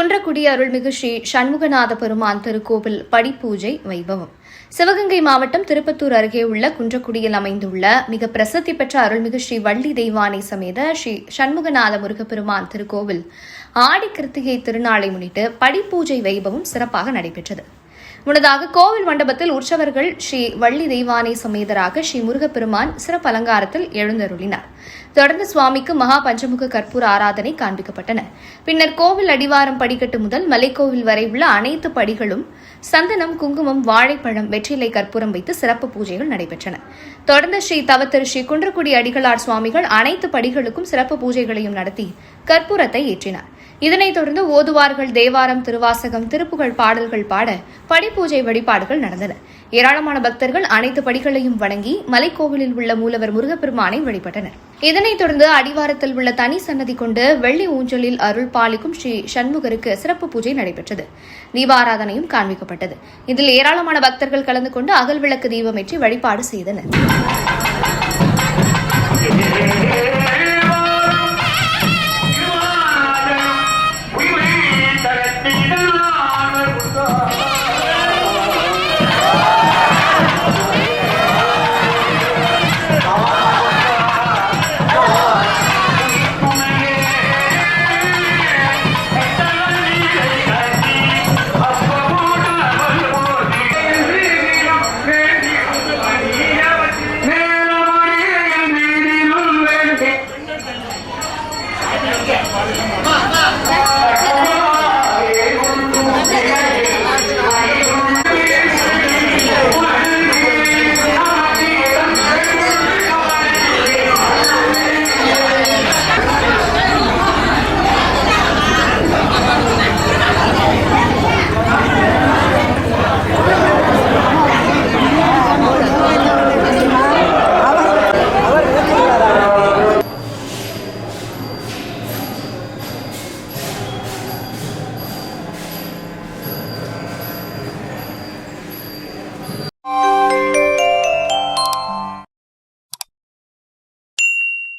குன்றக்குடி அருள்மிகு ஸ்ரீ சண்முகநாத பெருமான் திருக்கோவில் படிப்பூஜை வைபவம். சிவகங்கை மாவட்டம் திருப்பத்தூர் அருகே உள்ள குன்றக்குடியில் அமைந்துள்ள மிக பிரசித்தி பெற்ற அருள்மிகு ஸ்ரீ வள்ளி தெய்வானை சமேத ஸ்ரீ சண்முகநாத முருகப்பெருமான் திருக்கோவில் ஆடி கிருத்திகை திருநாளை முன்னிட்டு படிப்பூஜை வைபவம் சிறப்பாக நடைபெற்றது. முன்னதாக கோவில் மண்டபத்தில் உற்சவர்கள் ஸ்ரீ வள்ளி தெய்வானை சமேதராக ஸ்ரீ முருகப்பெருமான் சிறப்பு அலங்காரத்தில் எழுந்தருளினார். தொடர்ந்து சுவாமிக்கு மகா பஞ்சமுக கற்பூர ஆராதனை காண்பிக்கப்பட்டன. பின்னர் கோவில் அடிவாரம் படிக்கட்டு முதல் மலைக்கோவில் வரை உள்ள அனைத்து படிகளும் சந்தனம், குங்குமம், வாழைப்பழம், வெற்றிலை, கற்பூரம் வைத்து சிறப்பு பூஜைகள் நடைபெற்றன. தொடர்ந்து ஸ்ரீ தவத்திரு ஸ்ரீ குன்றக்குடி அடிகளார் சுவாமிகள் அனைத்து படிகளுக்கும் சிறப்பு பூஜைகளையும் நடத்தி கற்பூரத்தை ஏற்றினார். இதனைத் தொடர்ந்து ஓதுவார்கள் தேவாரம், திருவாசகம், திருப்புகழ் பாடல்கள் பாட படிப்பூஜை வழிபாடுகள் நடந்தன. ஏராளமான பக்தர்கள் அனைத்து படிகளையும் வணங்கி மலைக்கோவிலில் உள்ள மூலவர் முருகப்பெருமானை வழிபட்டனர். இதனைத் தொடர்ந்து அடிவாரத்தில் உள்ள தனி சன்னதி கொண்டு வெள்ளி ஊஞ்சலில் அருள் பாலிக்கும் ஸ்ரீ சண்முகருக்கு சிறப்பு பூஜை நடைபெற்றது. தீபாராதனையும் காண்பிக்கப்பட்டது. இதில் ஏராளமான பக்தர்கள் கலந்து கொண்டு அகல் விளக்கு தீபமேற்றி வழிபாடு செய்தனர்.